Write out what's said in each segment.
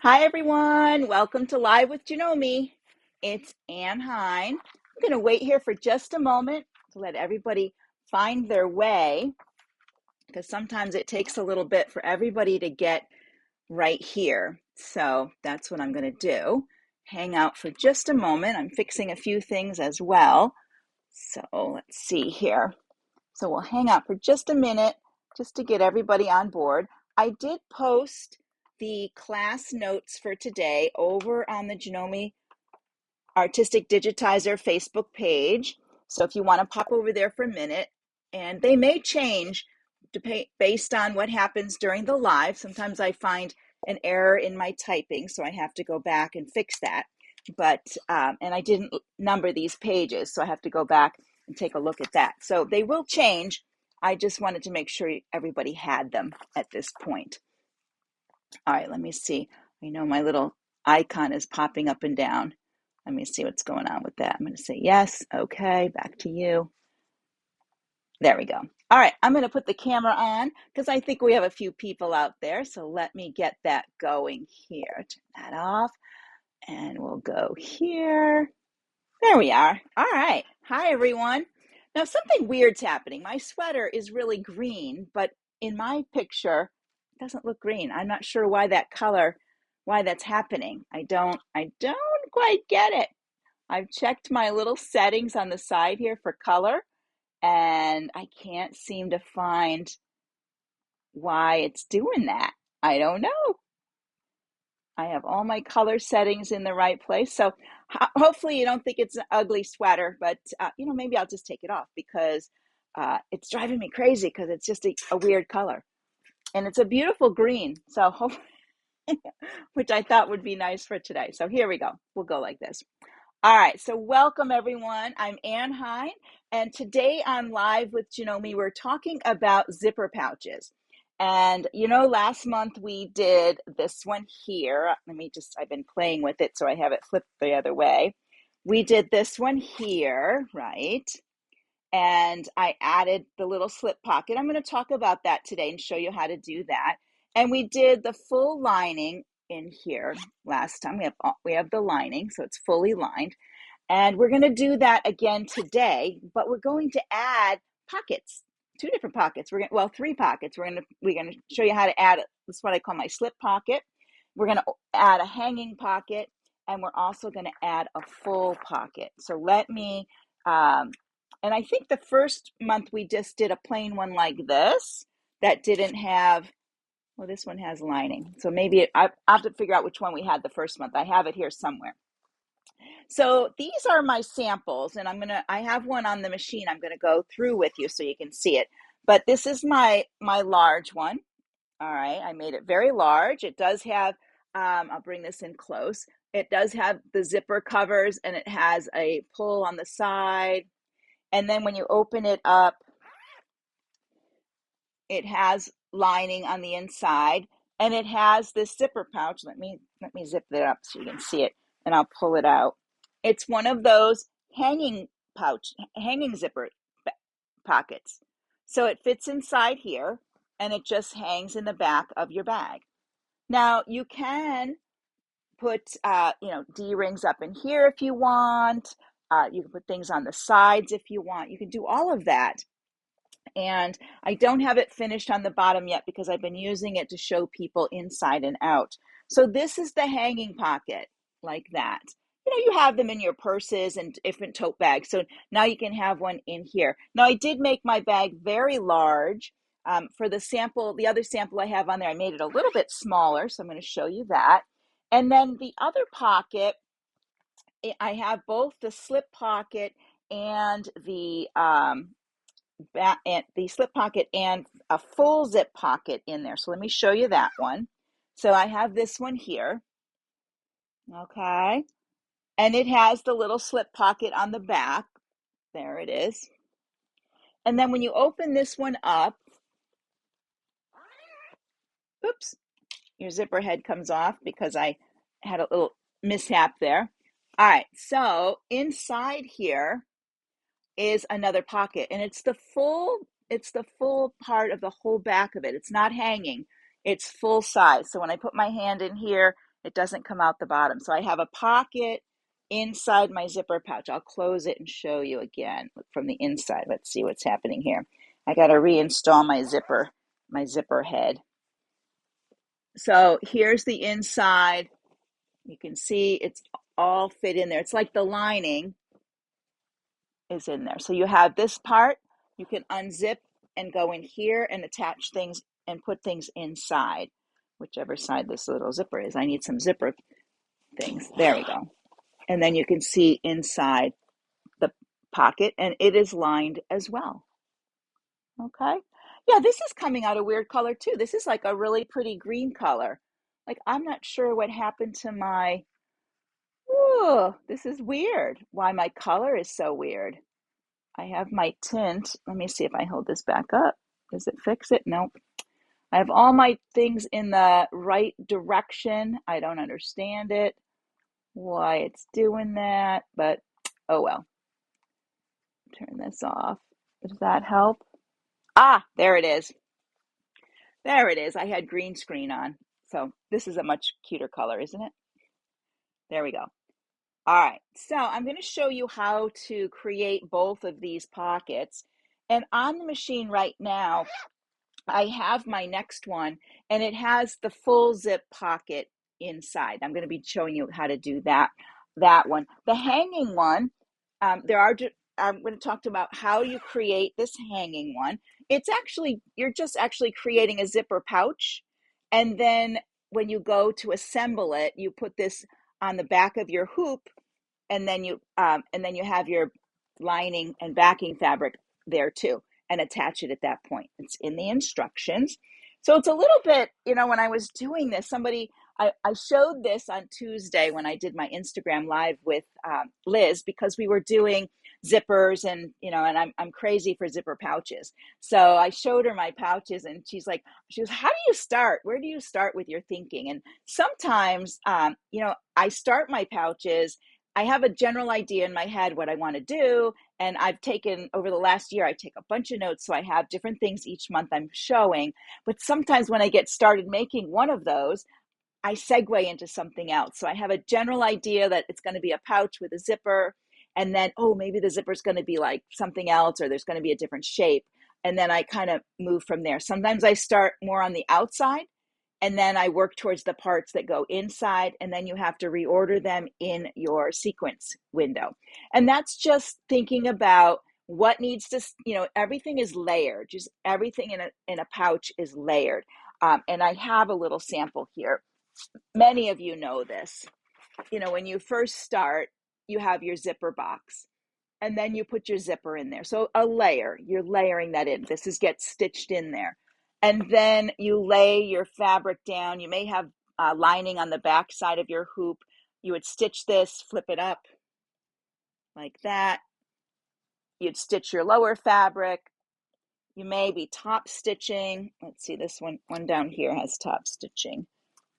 Hi, everyone. Welcome to Live with Janome. It's Ann Hine. I'm going to wait here for just a moment to let everybody find their way because sometimes it takes a little bit for everybody to get right here. So that's what I'm going to do. Hang out for just a moment. I'm fixing a few things as well. So let's see here. So we'll hang out for just a minute just to get everybody on board. I did post the class notes for today over on the Janome Artistic Digitizer Facebook page. So if you want to pop over there for a minute, and they may change based on what happens during the live. Sometimes I find an error in my typing, so I have to go back and fix that. But, and I didn't number these pages, so I have to go back and take a look at that. So they will change. I just wanted to make sure everybody had them at this point. All right, let me see. I know my little icon is popping up and down. Let me see what's going on with that. I'm going to say yes. Okay, back to you. There we go. All right, I'm going to put the camera on because I think we have a few people out there. So let me get that going here. Turn that off. And we'll go here. There we are. All right. Hi, everyone. Now, something weird's happening. My sweater is really green, but in my picture, it doesn't look green. I'm not sure why that's happening. I don't quite get it. I've checked my little settings on the side here for color, and I can't seem to find why it's doing that. I don't know. I have all my color settings in the right place. So hopefully you don't think it's an ugly sweater, but maybe I'll just take it off because it's driving me crazy because it's just a weird color. And it's a beautiful green. So hopefully, which I thought would be nice for today. So here we go. We'll go like this. All right, so welcome everyone. I'm Ann Hine, and today on Live with Janome, we're talking about zipper pouches. And last month we did this one here. I've been playing with it, so I have it flipped the other way. We did this one here, right? And I added the little slip pocket. I'm going to talk about that today and show you how to do that. And we did the full lining in here last time. We have the lining, so it's fully lined. And we're going to do that again today, but we're going to add pockets, two different pockets. Three pockets. We're going to show you how to add. This is what I call my slip pocket. We're going to add a hanging pocket, and we're also going to add a full pocket. So let me, and I think the first month we just did a plain one like this that didn't have. Well, this one has lining. So maybe I have to figure out which one we had the first month. I have it here somewhere. So these are my samples, and I have one on the machine I'm going to go through with you so you can see it. But this is my large one. All right, I made it very large. It does have, I'll bring this in close. It does have the zipper covers, and it has a pull on the side. And then when you open it up, it has lining on the inside, and it has this zipper pouch. Let me zip that up so you can see it, and I'll pull it out. It's one of those hanging zipper pockets. So it fits inside here, and it just hangs in the back of your bag. Now you can put D-rings up in here if you want. You can put things on the sides if you want. You can do all of that. And I don't have it finished on the bottom yet because I've been using it to show people inside and out. So this is the hanging pocket, like that. You have them in your purses and different tote bags. So now you can have one in here. Now I did make my bag very large. For the other sample I have on there, I made it a little bit smaller. So I'm going to show you that. And then the other pocket, I have both the slip pocket and the slip pocket and a full zip pocket in there. So let me show you that one. So I have this one here. Okay. And it has the little slip pocket on the back. There it is. And then when you open this one up, oops, your zipper head comes off because I had a little mishap there. All right. So inside here is another pocket, and it's the full part of the whole back of it. It's not hanging, it's full size. So when I put my hand in here, It doesn't come out the bottom. So I have a pocket inside my zipper pouch. I'll close it and show you again from the inside. Let's see what's happening here. I got to reinstall my zipper head. So here's the inside. You can see it's all fit in there. It's like the lining is in there. So you have this part, you can unzip and go in here and attach things and put things inside, whichever side this little zipper is. I need some zipper things. There we go. And then you can see inside the pocket, and it is lined as well. Okay. Yeah, this is coming out a weird color too. This is like a really pretty green color. Like, I'm not sure what happened to my, oh, this is weird. Why my color is so weird. I have my tint. Let me see if I hold this back up. Does it fix it? Nope. I have all my things in the right direction. I don't understand it, why it's doing that, but oh well. Turn this off. Does that help? Ah, there it is. There it is. I had green screen on. So this is a much cuter color, isn't it? There we go. All right, so I'm going to show you how to create both of these pockets. And on the machine right now, I have my next one, and it has the full zip pocket inside. I'm going to be showing you how to do that one. The hanging one, I'm going to talk about how you create this hanging one. It's actually, you're just actually creating a zipper pouch, and then when you go to assemble it, you put this on the back of your hoop, and then you have your lining and backing fabric there too, and attach it at that point. It's in the instructions. So it's a little bit, when I was doing this, I showed this on Tuesday when I did my Instagram live with Liz, because we were doing zippers, and I'm crazy for zipper pouches. So I showed her my pouches, and she was, how do you start? Where do you start with your thinking? And sometimes, I start my pouches, I have a general idea in my head what I want to do. And I've taken, over the last year, I take a bunch of notes. So I have different things each month I'm showing. But sometimes when I get started making one of those, I segue into something else. So I have a general idea that it's going to be a pouch with a zipper. And then, oh, maybe the zipper is going to be like something else, or there's going to be a different shape. And then I kind of move from there. Sometimes I start more on the outside, and then I work towards the parts that go inside, and then you have to reorder them in your sequence window. And that's just thinking about what needs to, everything is layered. Just everything in a pouch is layered. And I have a little sample here. Many of you know this. When you first start, you have your zipper box, and then you put your zipper in there. So a layer, you're layering that in. This gets stitched in there. And then you lay your fabric down. You may have lining on the back side of your hoop. You would stitch this, flip it up like that. You'd stitch your lower fabric. You may be top stitching. Let's see, this one down here has top stitching.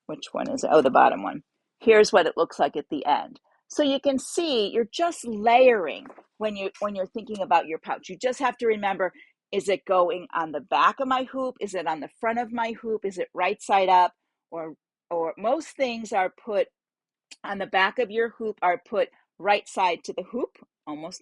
Which one is it? Oh, the bottom one. Here's what it looks like at the end. So you can see you're just layering when you're thinking about your pouch. You just have to remember, is it going on the back of my hoop? Is it on the front of my hoop? Is it right side up? Or most things are put on the back of your hoop, are put right side to the hoop almost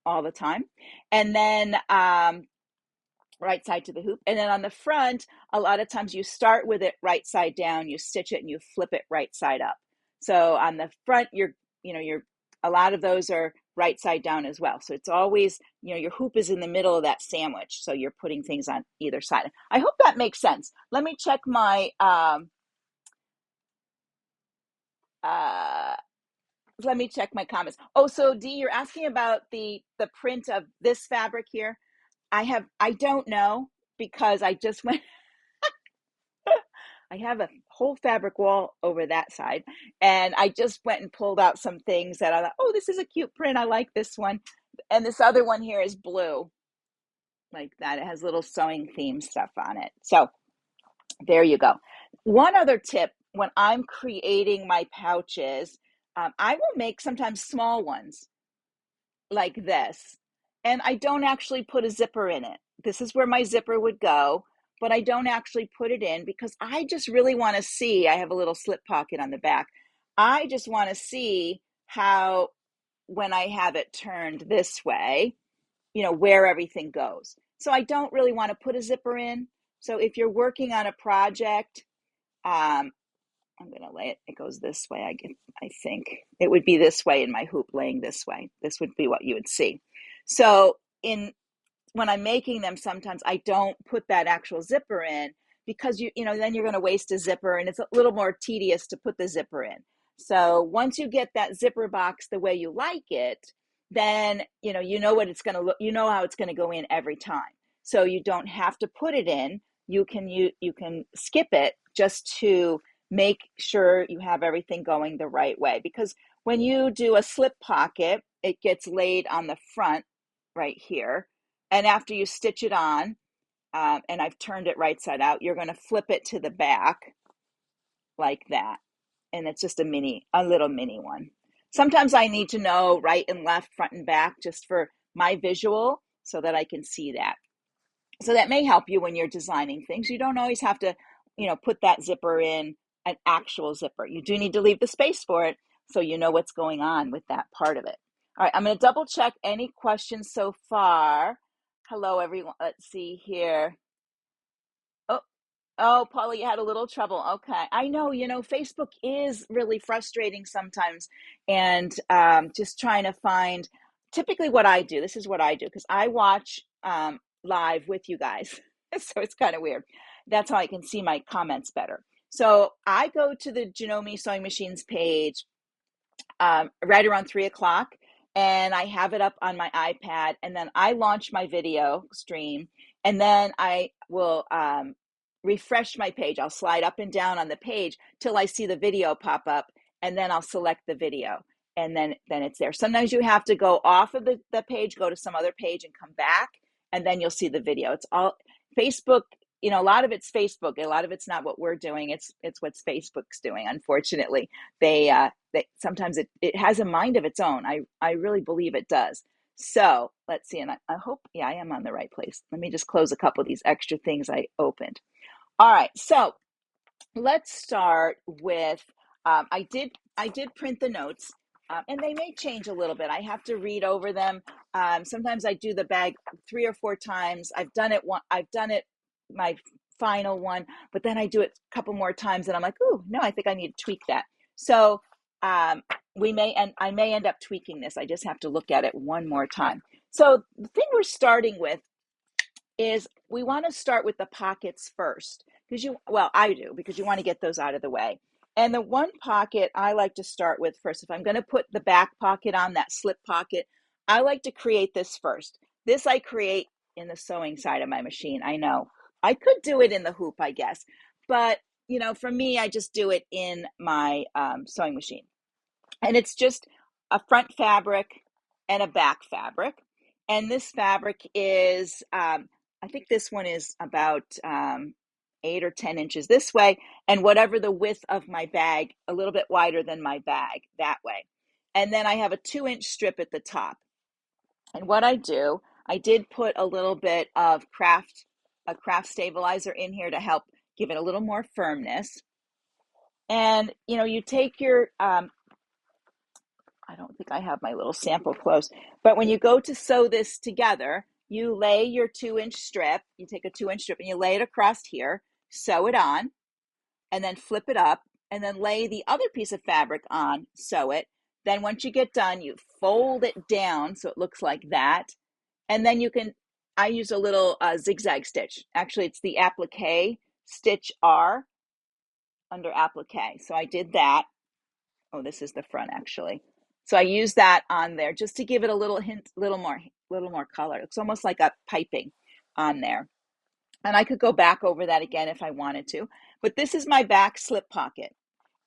all the time. And then right side to the hoop. And then on the front, a lot of times you start with it right side down, you stitch it, and you flip it right side up. So on the front, a lot of those are right side down as well. So it's always, your hoop is in the middle of that sandwich. So you're putting things on either side. I hope that makes sense. Let me check my, comments. Oh, so Dee, you're asking about the print of this fabric here. I don't know, because I just went, I have a whole fabric wall over that side, and I just went and pulled out some things that I thought, oh, this is a cute print. I like this one. And this other one here is blue, like that. It has little sewing theme stuff on it. So there you go. One other tip, when I'm creating my pouches, I will make sometimes small ones like this, and I don't actually put a zipper in it. This is where my zipper would go, but I don't actually put it in because I just really want to see. I have a little slip pocket on the back. I just want to see how, when I have it turned this way, where everything goes. So I don't really want to put a zipper in. So if you're working on a project, I'm going to lay it, it goes this way. I think it would be this way in my hoop, laying this way. This would be what you would see. So when I'm making them, sometimes I don't put that actual zipper in because then you're going to waste a zipper, and it's a little more tedious to put the zipper in. So once you get that zipper box the way you like it, then you know what it's going to look, how it's going to go in every time. So you don't have to put it in. You can skip it just to make sure you have everything going the right way, because when you do a slip pocket, it gets laid on the front right here. And after you stitch it on, and I've turned it right side out, you're going to flip it to the back like that. And it's just a little mini one. Sometimes I need to know right and left, front and back, just for my visual so that I can see that. So that may help you when you're designing things. You don't always have to, put that zipper in, an actual zipper. You do need to leave the space for it so you know what's going on with that part of it. All right, I'm going to double check any questions so far. Hello, everyone. Let's see here. Oh, Paula, you had a little trouble. Okay. I know, Facebook is really frustrating sometimes. And just trying to find, typically what I do, this is what I do, because I watch live with you guys. So it's kind of weird. That's how I can see my comments better. So I go to the Janome Sewing Machines page right around 3 o'clock, and I have it up on my iPad, and then I launch my video stream, and then I will refresh my page. I'll slide up and down on the page till I see the video pop up, and then I'll select the video, and then it's there. Sometimes you have to go off of the page, go to some other page and come back, and then you'll see the video. It's all Facebook. A lot of it's Facebook. A lot of it's not what we're doing. It's what Facebook's doing. Unfortunately, they sometimes it has a mind of its own. I really believe it does. So let's see, and I hope, yeah, I am on the right place. Let me just close a couple of these extra things I opened. All right, so let's start with, I did print the notes, and they may change a little bit. I have to read over them. Sometimes I do the bag 3 or 4 times. I've done it my final one, but then I do it a couple more times, and I'm like, oh no, I think I need to tweak that. So I may end up tweaking this. I just have to look at it one more time. So the thing we're starting with is we want to start with the pockets first, because I do, because you want to get those out of the way. And the one pocket I like to start with first, if I'm going to put the back pocket on, that slip pocket, I like to create this first. This I create in the sewing side of my machine. I know I could do it in the hoop, I guess, but for me, I just do it in my sewing machine. And it's just a front fabric and a back fabric. And this fabric is, I think this one is about 8 or 10 inches this way, and whatever the width of my bag, a little bit wider than my bag that way. And then I have a 2-inch strip at the top. And what I do, I did put a little bit of a craft stabilizer in here to help give it a little more firmness. And you take your I don't think I have my little sample close, but when you go to sew this together, you lay your 2-inch strip, you take a 2-inch strip and you lay it across here, sew it on, and then flip it up, and then lay the other piece of fabric on, sew it. Then once you get done, you fold it down so it looks like that. And then I use a little zigzag stitch. Actually, it's the applique stitch R under applique. So I did that. Oh, this is the front actually. So I use that on there just to give it a little hint, little more color. It's almost like a piping on there. And I could go back over that again if I wanted to. But this is my back slip pocket.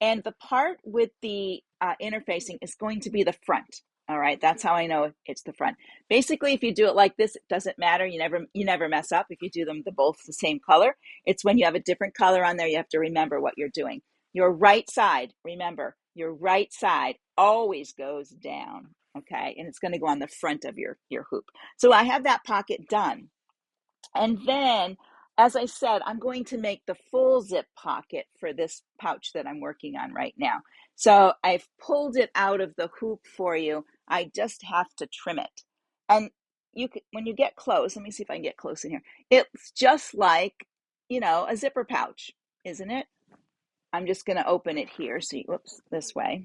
And the part with the interfacing is going to be the front. All right, that's how I know it's the front. Basically, if you do it like this, it doesn't matter. You never mess up if you do them both the same color. It's when you have a different color on there, you have to remember what you're doing. Your right side, remember, your right side always goes down, okay? And it's going to go on the front of your hoop. So I have that pocket done. And then as I said, I'm going to make the full zip pocket for this pouch that I'm working on right now. So I've pulled it out of the hoop for you. I just have to trim it. And you can, when you get close, let me see if I can get close in here. It's just like, you know, a zipper pouch, isn't it? I'm just going to open it here. See, whoops, this way.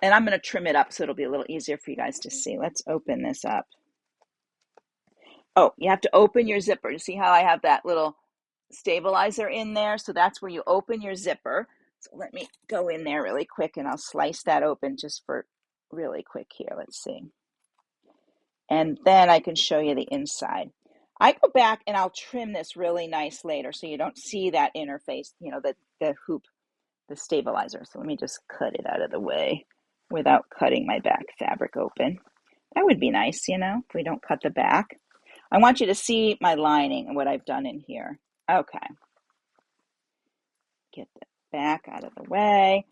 And I'm going to trim it up so it'll be a little easier for you guys to see. Let's open this up. Oh, you have to open your zipper. You see how I have that little stabilizer in there? So that's where you open your zipper. So let me go in there really quick and I'll slice that open just for really quick here. Let's see. And then I can show you the inside. I go back and I'll trim this really nice later so you don't see that interface, you know, the hoop, the stabilizer. So let me just cut it out of the way without cutting my back fabric open. That would be nice, you know, if we don't cut the back. I want you to see my lining and what I've done in here. Okay. Get the back out of the way.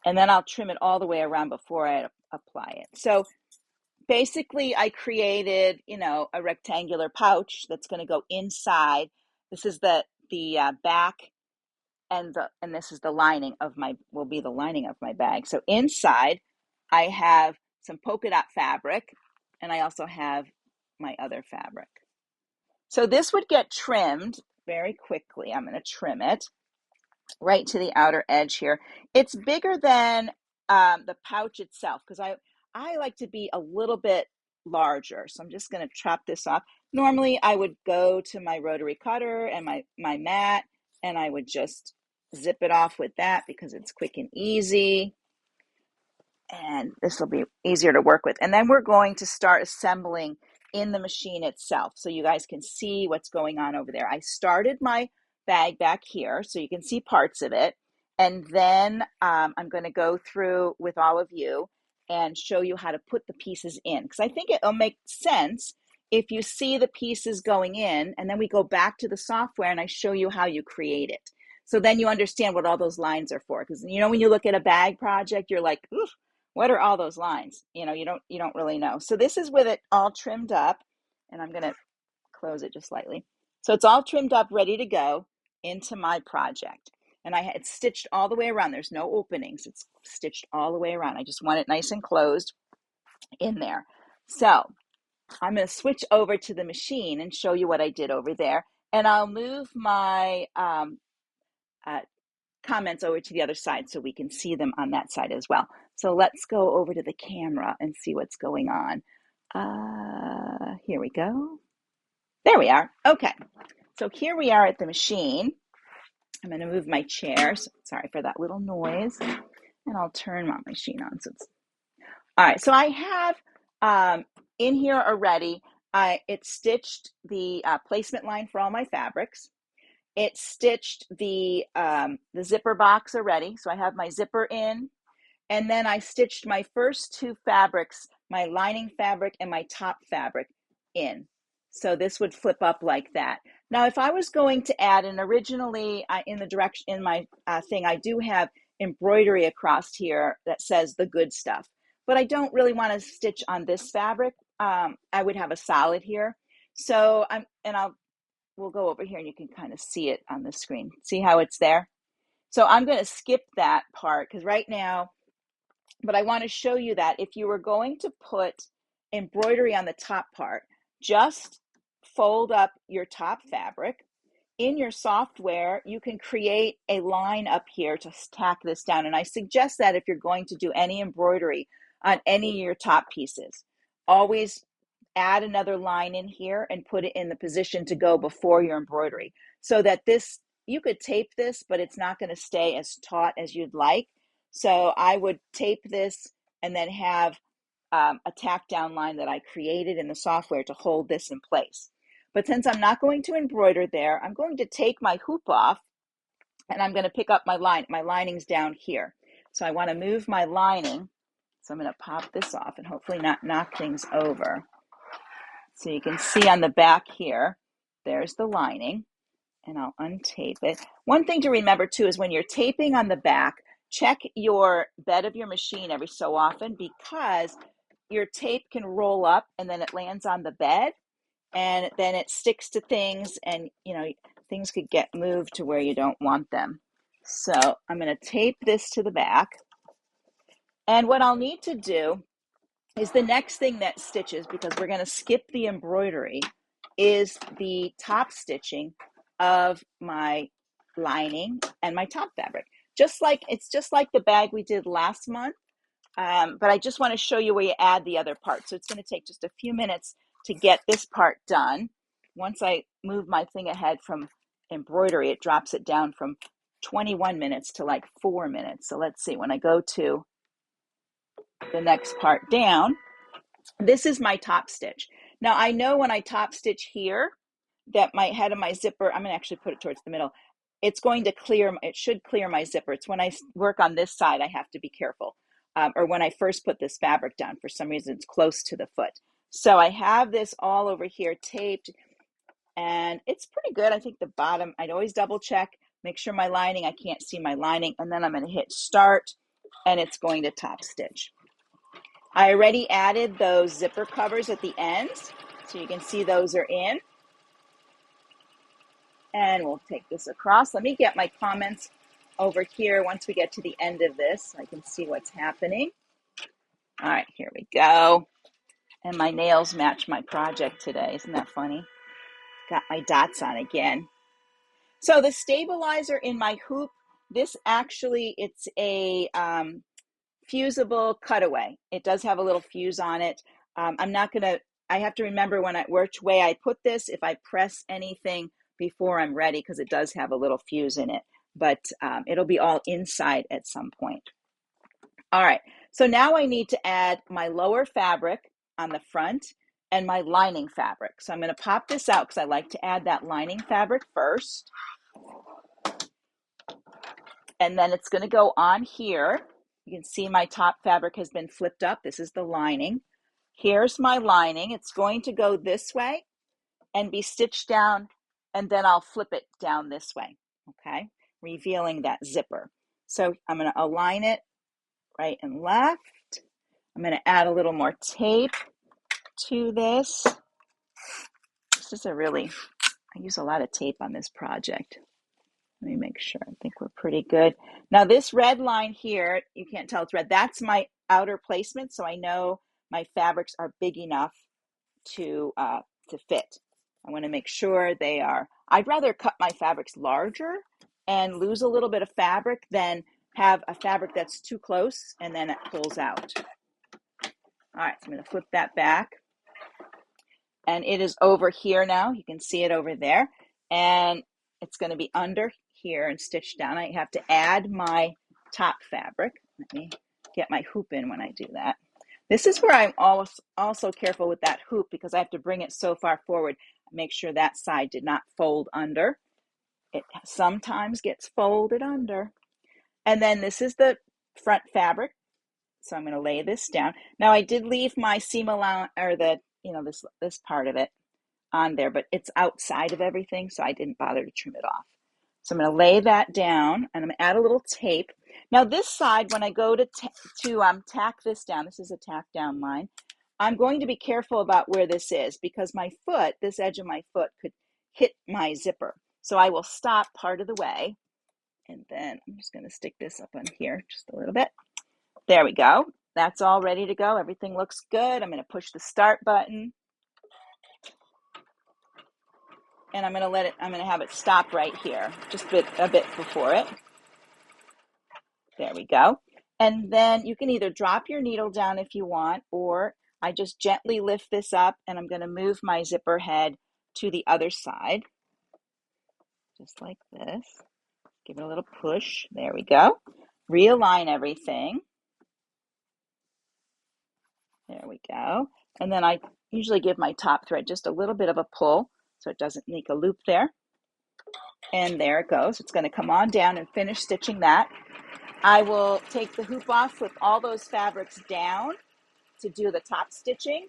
And then I'll trim it all the way around before I apply it. So basically I created, you know, a rectangular pouch that's going to go inside. This is the back and this is the lining of will be the lining of my bag. So inside I have some polka dot fabric and I also have my other fabric. So this would get trimmed very quickly. I'm going to trim it right to the outer edge here. It's bigger than the pouch itself because I like to be a little bit larger. So I'm just going to chop this off. Normally I would go to my rotary cutter and my mat and I would just zip it off with that because it's quick and easy. And this will be easier to work with. And then we're going to start assembling in the machine itself so you guys can see what's going on over there. I started my bag back here so you can see parts of it. And then I'm going to go through with all of you and show you how to put the pieces in. Because I think it'll make sense if you see the pieces going in and then we go back to the software and I show you how you create it. So then you understand what all those lines are for. Because you know, when you look at a bag project, you're like, oof, what are all those lines? You know, you don't really know. So this is with it all trimmed up, and I'm going to close it just slightly. So it's all trimmed up, ready to go into my project. And I had stitched all the way around. There's no openings. It's stitched all the way around. I just want it nice and closed in there. So I'm going to switch over to the machine and show you what I did over there. And I'll move my comments over to the other side so we can see them on that side as well. So let's go over to the camera and see what's going on. Here we go. There we are. Okay. So here we are at the machine. I'm going to move my chair. So, sorry for that little noise. And I'll turn my machine on. So it's all right. So I have in here already, it stitched the placement line for all my fabrics. It stitched the zipper box already. So I have my zipper in. And then I stitched my first two fabrics, my lining fabric and my top fabric in. So this would flip up like that. Now, if I was going to add, and originally in my thing, I do have embroidery across here that says the good stuff, but I don't really want to stitch on this fabric. I would have a solid here. So we'll go over here and you can kind of see it on the screen. See how it's there? So I'm going to skip that part because right now, but I want to show you that if you were going to put embroidery on the top part, just fold up your top fabric. In your software, you can create a line up here to tack this down. And I suggest that if you're going to do any embroidery on any of your top pieces, always add another line in here and put it in the position to go before your embroidery so that you could tape this, but it's not going to stay as taut as you'd like. So I would tape this and then have a tack down line that I created in the software to hold this in place. But since I'm not going to embroider there, I'm going to take my hoop off and I'm going to pick up my line. My lining's down here. So I want to move my lining. So I'm going to pop this off and hopefully not knock things over. So you can see on the back here, there's the lining. And I'll untape it. One thing to remember too is when you're taping on the back, check your bed of your machine every so often because your tape can roll up and then it lands on the bed and then it sticks to things, and things could get moved to where you don't want them. So I'm going to tape this to the back, and what I'll need to do is the next thing that stitches, because we're going to skip the embroidery, is the top stitching of my lining and my top fabric. It's just like the bag we did last month, but I just want to show you where you add the other part. So it's going to take just a few minutes to get this part done. Once I move my thing ahead from embroidery, it drops it down from 21 minutes to like 4 minutes. So let's see, when I go to the next part down, this is my top stitch. Now I know when I top stitch here that my head of my zipper, I'm going to actually put it towards the middle. It should clear my zipper. It's when I work on this side, I have to be careful. Or when I first put this fabric down, for some reason it's close to the foot. So I have this all over here taped, and it's pretty good. I think the bottom, I'd always double check, make sure my lining, I can't see my lining, and then I'm going to hit start, and it's going to top stitch. I already added those zipper covers at the ends, so you can see those are in. And we'll take this across. Let me get my comments over here once we get to the end of this, so I can see what's happening. All right, here we go. And my nails match my project today. Isn't that funny? Got my dots on again. So the stabilizer in my hoop, this actually, it's a fusible cutaway. It does have a little fuse on it. I have to remember which way I put this, if I press anything before I'm ready, because it does have a little fuse in it, but it'll be all inside at some point. All right, so now I need to add my lower fabric on the front and my lining fabric. So I'm going to pop this out because I like to add that lining fabric first. And then it's going to go on here. You can see my top fabric has been flipped up. This is the lining. Here's my lining. It's going to go this way and be stitched down, and then I'll flip it down this way, okay? Revealing that zipper. So I'm going to align it right and left. I'm going to add a little more tape to this. This is I use a lot of tape on this project. Let me make sure. I think we're pretty good. Now this red line here, you can't tell it's red. That's my outer placement, so I know my fabrics are big enough to fit. I want to make sure they are. I'd rather cut my fabrics larger and lose a little bit of fabric than have a fabric that's too close and then it pulls out. All right, so I'm going to flip that back. And it is over here now. You can see it over there. And it's going to be under here and stitched down. I have to add my top fabric. Let me get my hoop in when I do that. This is where I'm also careful with that hoop, because I have to bring it so far forward, make sure that side did not fold under. It sometimes gets folded under. And then this is the front fabric. So I'm going to lay this down. Now I did leave my seam allowance, or this part of it on there, but it's outside of everything, so I didn't bother to trim it off. So I'm going to lay that down, and I'm going to add a little tape. Now this side, when I go to tack this down, this is a tack down line, I'm going to be careful about where this is, because my foot, this edge of my foot, could hit my zipper. So I will stop part of the way, and then I'm just going to stick this up on here just a little bit. There we go. That's all ready to go. Everything looks good. I'm going to push the start button. And I'm going to have it stop right here, just a bit before it. There we go. And then you can either drop your needle down if you want, or I just gently lift this up, and I'm going to move my zipper head to the other side, just like this. Give it a little push. There we go. Realign everything. There we go. And then I usually give my top thread just a little bit of a pull so it doesn't make a loop there. And there it goes. It's going to come on down and finish stitching that. I will take the hoop off, flip all those fabrics down to do the top stitching.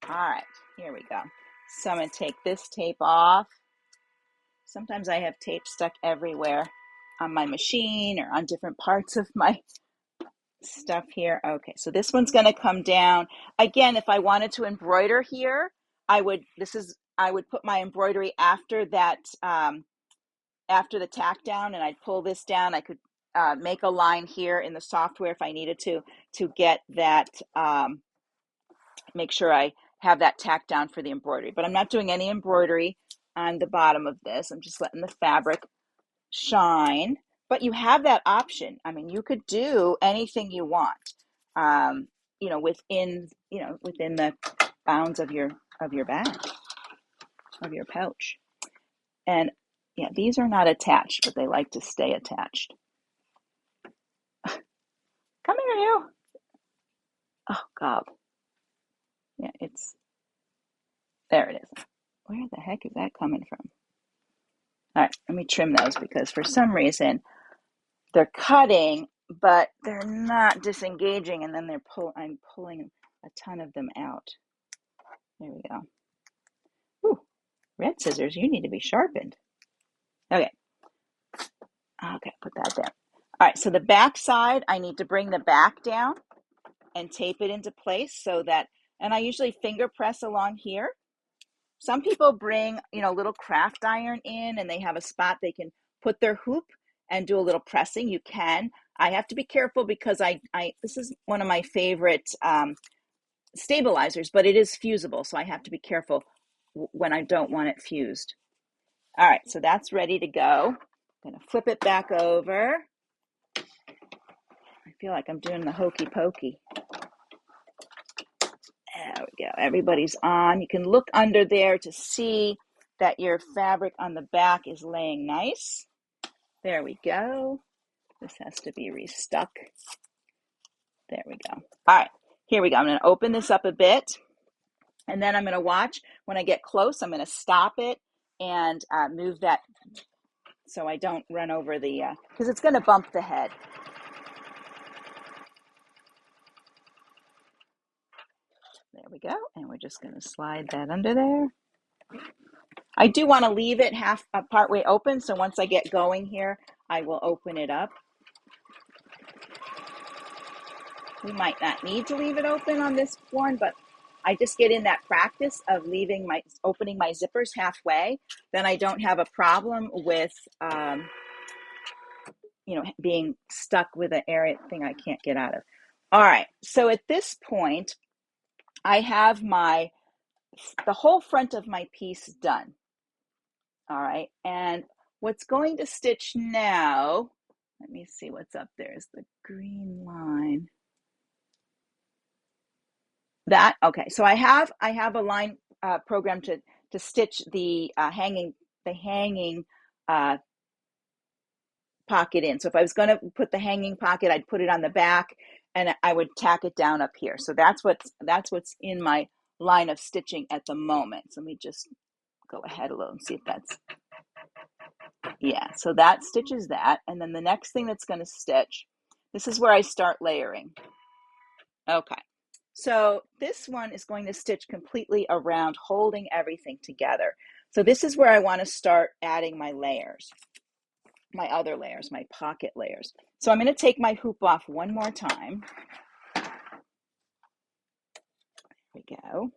All right, here we go. So I'm going to take this tape off. Sometimes I have tape stuck everywhere on my machine or on different parts of my stuff here. Okay, so this one's going to come down. Again, if I wanted to embroider here, I would put my embroidery after that, after the tack down, and I'd pull this down. I could make a line here in the software if I needed to get that, make sure I have that tack down for the embroidery. But I'm not doing any embroidery on the bottom of this. I'm just letting the fabric shine. But you have that option. I mean, you could do anything you want, within the bounds of your bag, of your pouch. And yeah, these are not attached, but they like to stay attached. Come here, you. Oh, God. Yeah, there it is. Where the heck is that coming from? All right, let me trim those because for some reason they're cutting, but they're not disengaging, and then I'm pulling a ton of them out. There we go. Ooh, red scissors, you need to be sharpened. Okay, put that there. All right, so the back side, I need to bring the back down and tape it into place so that, and I usually finger press along here. Some people bring, a little craft iron in, and they have a spot they can put their hoop and do a little pressing. You can. I have to be careful because this is one of my favorite stabilizers, but it is fusible, so I have to be careful when I don't want it fused. All right, so that's ready to go. I'm going to flip it back over. I feel like I'm doing the hokey pokey. There we go. Everybody's on. You can look under there to see that your fabric on the back is laying nice. There we go. This has to be restuck. There we go. All right, here we go. I'm going to open this up a bit, and then I'm going to watch. When I get close, I'm going to stop it and move that so I don't run over because it's going to bump the head. There we go. And we're just going to slide that under there. I do want to leave it partway open, so once I get going here, I will open it up. We might not need to leave it open on this one, but I just get in that practice of opening my zippers halfway. Then I don't have a problem with, being stuck with an area thing I can't get out of. All right, so at this point, I have the whole front of my piece done. All right, and what's going to stitch now, let me see what's up there is the green line. Okay, so I have a line program to stitch the hanging pocket in. So if I was going to put the hanging pocket, I'd put it on the back and I would tack it down up here. So that's what's in my line of stitching at the moment. So let me just go ahead a little and see if that's, yeah, so that stitches that. And then the next thing that's going to stitch, this is where I start layering. Okay, so this one is going to stitch completely around, holding everything together. So this is where I want to start adding my layers, my other layers, my pocket layers. So I'm going to take my hoop off one more time. There we go.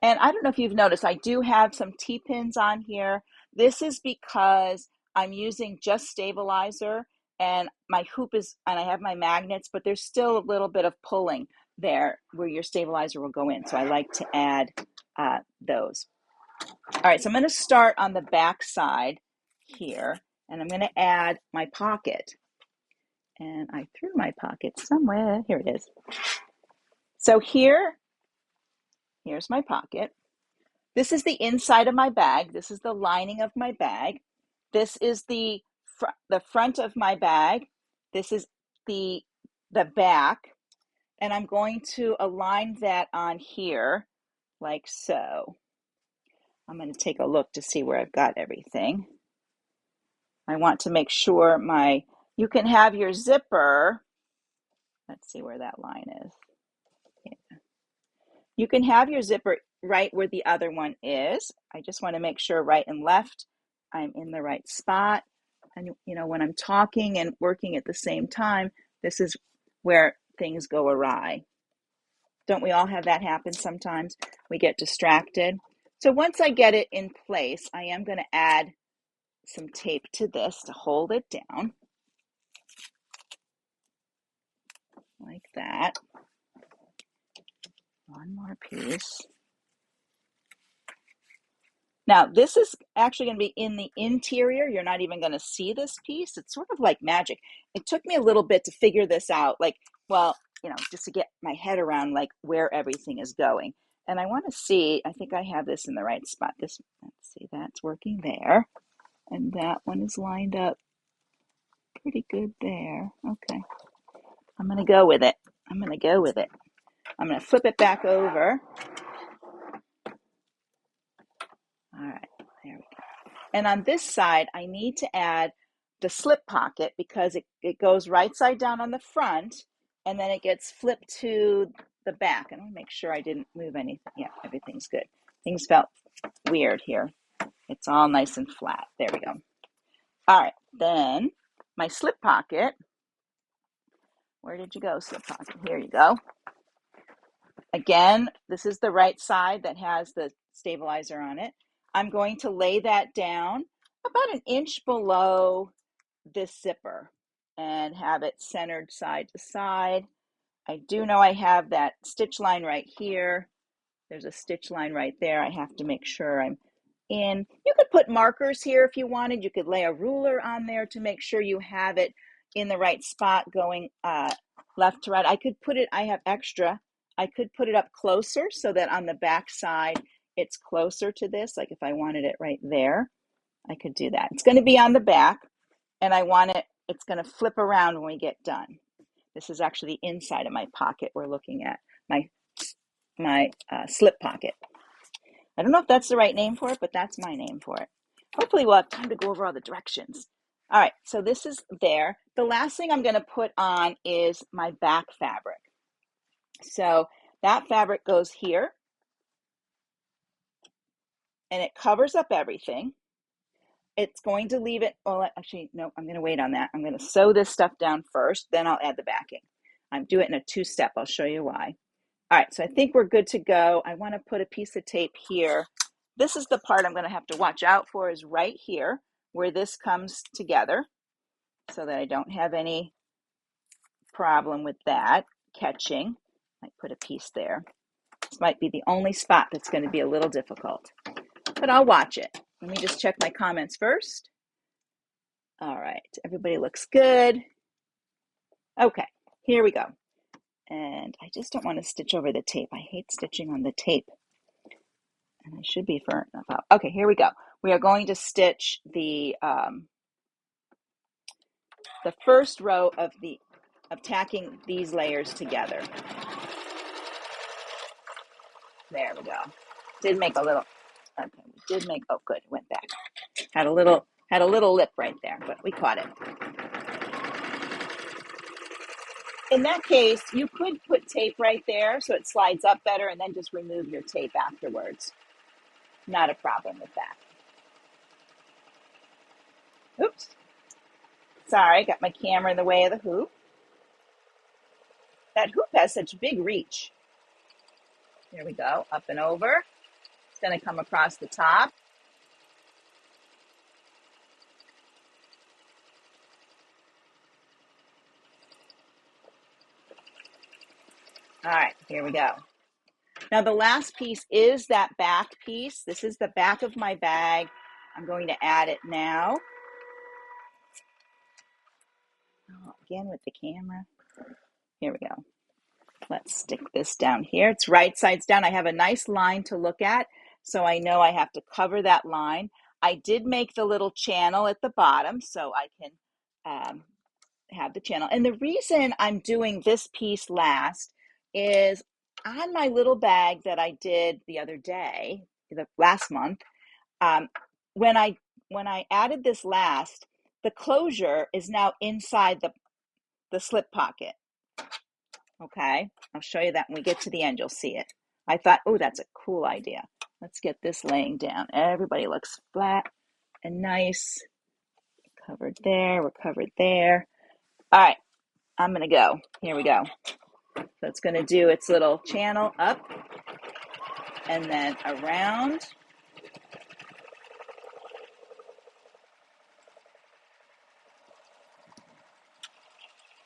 And I don't know if you've noticed, I do have some T-pins on here. This is because I'm using just stabilizer, and my hoop and I have my magnets, but there's still a little bit of pulling there where your stabilizer will go in. So I like to add those. All right, so I'm going to start on the back side here, and I'm going to add my pocket. And I threw my pocket somewhere. Here it is. So here's my pocket. This is the inside of my bag. This is the lining of my bag. This is the front of my bag. This is the back. And I'm going to align that on here like so. I'm going to take a look to see where I've got everything. I want to make sure you can have your zipper. Let's see where that line is. Yeah. You can have your zipper right where the other one is. I just want to make sure right and left, I'm in the right spot. And you know, when I'm talking and working at the same time, this is where things go awry. Don't we all have that happen sometimes? We get distracted. So once I get it in place, I am going to add some tape to this to hold it down like that. One more piece. Now, this is actually going to be in the interior. You're not even going to see this piece. It's sort of like magic. It took me a little bit to figure this out, like, well, you know, just to get my head around like where everything is going. And I want to see, I think I have this in the right spot. This, let's see, that's working there. And that one is lined up pretty good there. Okay. I'm going to go with it. I'm going to go with it. I'm going to flip it back over. All right, there we go. And on this side, I need to add the slip pocket because it goes right side down on the front and then it gets flipped to the back. And I'll make sure I didn't move anything. Yeah, everything's good. Things felt weird here. It's all nice and flat. There we go. All right, then my slip pocket. Where did you go, slip pocket? Here you go. Again, this is the right side that has the stabilizer on it. I'm going to lay that down about an inch below this zipper and have it centered side to side. I do know I have that stitch line right here. There's a stitch line right there. I have to make sure I'm in. You could put markers here if you wanted. You could lay a ruler on there to make sure you have it in the right spot going left to right. I could put it, I have extra. I could put it up closer so that on the back side it's closer to this. Like if I wanted it right there, I could do that. It's going to be on the back and I want it, it's going to flip around when we get done. This is actually the inside of my pocket we're looking at, my slip pocket. I don't know if that's the right name for it, but that's my name for it. Hopefully we'll have time to go over all the directions. All right, so this is there. The last thing I'm going to put on is my back fabric. So that fabric goes here and it covers up everything. It's going to leave it, well, actually, no, I'm going to wait on that. I'm going to sew this stuff down first, then I'll add the backing. I'm doing it in a two-step. I'll show you why. All right, so I think we're good to go. I want to put a piece of tape here. This is the part I'm going to have to watch out for is right here where this comes together so that I don't have any problem with that catching. I might put a piece there. This might be the only spot that's going to be a little difficult, but I'll watch it. Let me just check my comments first. All right, everybody looks good. Okay, here we go. And I just don't want to stitch over the tape. I hate stitching on the tape. And I should be far enough out. Okay, here we go. We are going to stitch the first row of tacking these layers together. There we go. Did make a little. Okay, we did make. Oh, good. Went back. Had a little lip right there, but we caught it. In that case, you could put tape right there so it slides up better, and then just remove your tape afterwards. Not a problem with that. Oops. Sorry, got my camera in the way of the hoop. That hoop has such big reach. Here we go, up and over. It's going to come across the top. All right, here we go. Now the last piece is that back piece. This is the back of my bag. I'm going to add it now. Oh, again with the camera. Here we go. Let's stick this down here. It's right sides down. I have a nice line to look at, so I know I have to cover that line. I did make the little channel at the bottom so I can have the channel. And the reason I'm doing this piece last is on my little bag that I did the other day, last month, when I added this last, the closure is now inside the slip pocket. Okay, I'll show you that when we get to the end, you'll see it. I thought, oh, that's a cool idea. Let's get this laying down. Everybody looks flat and nice. covered there, we're covered there. All right, I'm gonna go. Here we go. So it's gonna do its little channel up and then around.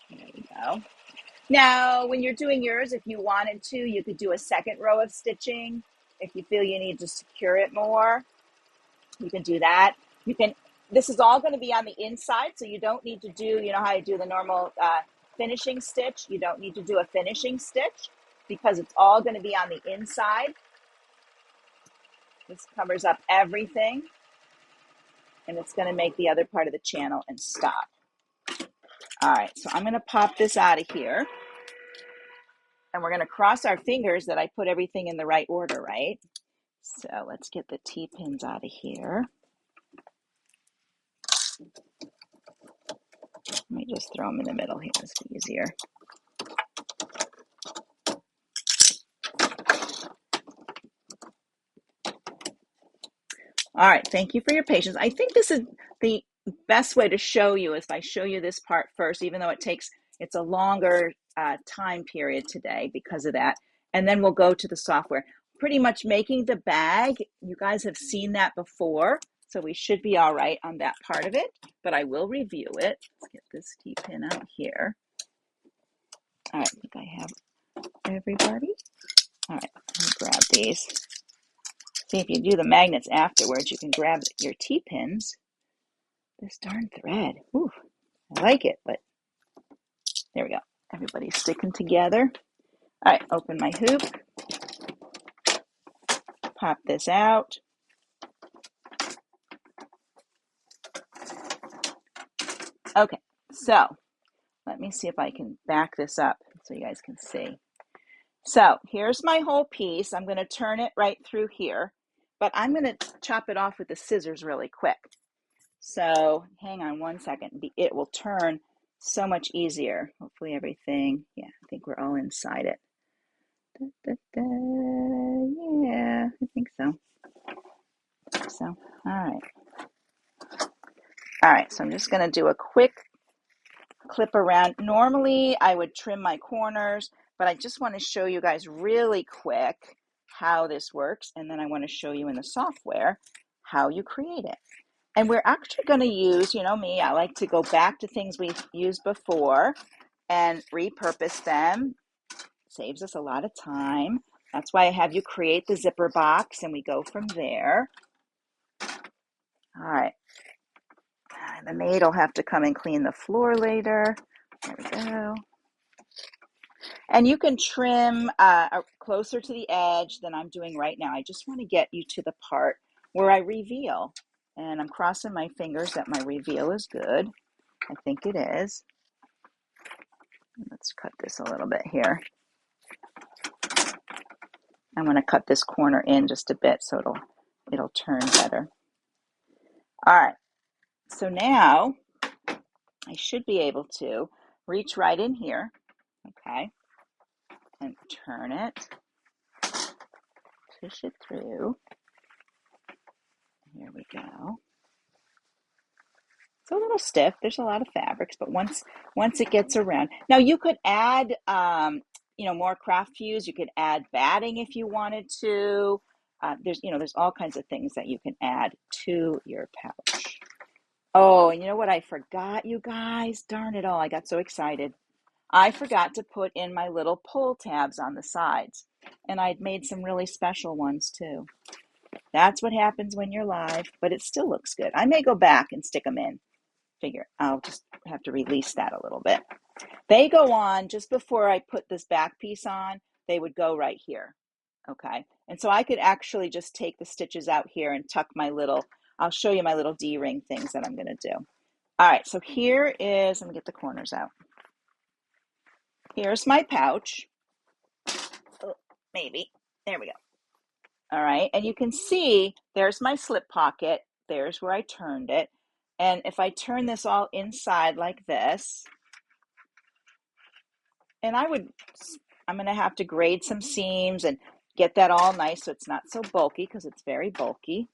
There we go. Now, when you're doing yours, if you wanted to, you could do a second row of stitching. If you feel you need to secure it more, you can do that. You can. This is all going to be on the inside, so you don't need to do, you know how you do the normal finishing stitch? You don't need to do a finishing stitch because it's all going to be on the inside. This covers up everything, and it's going to make the other part of the channel and stop. All right, so I'm going to pop this out of here, and we're going to cross our fingers that I put everything in the right order, right? So let's get the T-pins out of here. Let me just throw them in the middle here, it's easier. All right, thank you for your patience. I think this is the best way to show you is if I show you this part first, even though it's a longer time period today because of that. And then we'll go to the software. Pretty much making the bag, you guys have seen that before, so we should be all right on that part of it, but I will review it. Let's get this T-pin out here. All right, I think I have everybody. All right, let me grab these. See, if you do the magnets afterwards, you can grab your T-pins. This darn thread. Ooh, I like it, but there we go. Everybody's sticking together. All right, open my hoop. Pop this out. Okay, so let me see if I can back this up so you guys can see. So here's my whole piece. I'm going to turn it right through here, but I'm going to chop it off with the scissors really quick. So hang on one second. It will turn so much easier. Hopefully everything, yeah, I think we're all inside it. Da, da, da. Yeah, I think so. All right. All right, so I'm just going to do a quick clip around. Normally, I would trim my corners, but I just want to show you guys really quick how this works, and then I want to show you in the software how you create it. And we're actually going to use, you know me, I like to go back to things we've used before and repurpose them. Saves us a lot of time. That's why I have you create the zipper box, and we go from there. All right. The maid will have to come and clean the floor later. There we go. And you can trim closer to the edge than I'm doing right now. I just want to get you to the part where I reveal. And I'm crossing my fingers that my reveal is good. I think it is. Let's cut this a little bit here. I'm going to cut this corner in just a bit so it'll turn better. All right. So now I should be able to reach right in here, okay, and turn it, push it through. Here we go. It's a little stiff. There's a lot of fabrics, but once it gets around. Now you could add, more craft fuse. You could add batting if you wanted to. There's all kinds of things that you can add to your pouch. Oh, and you know what I forgot, you guys? Darn it all, I got so excited. I forgot to put in my little pull tabs on the sides, and I'd made some really special ones too. That's what happens when you're live, but it still looks good. I may go back and stick them in. I'll just have to release that a little bit. They go on just before I put this back piece on, they would go right here. Okay. And so I could actually just take the stitches out here and tuck I'll show you my little D-ring things that I'm going to do. All right. So let me get the corners out. Here's my pouch. Oh, maybe. There we go. All right. And you can see there's my slip pocket. There's where I turned it. And if I turn this all inside like this, and I'm going to have to grade some seams and get that all nice so it's not so bulky because it's very bulky.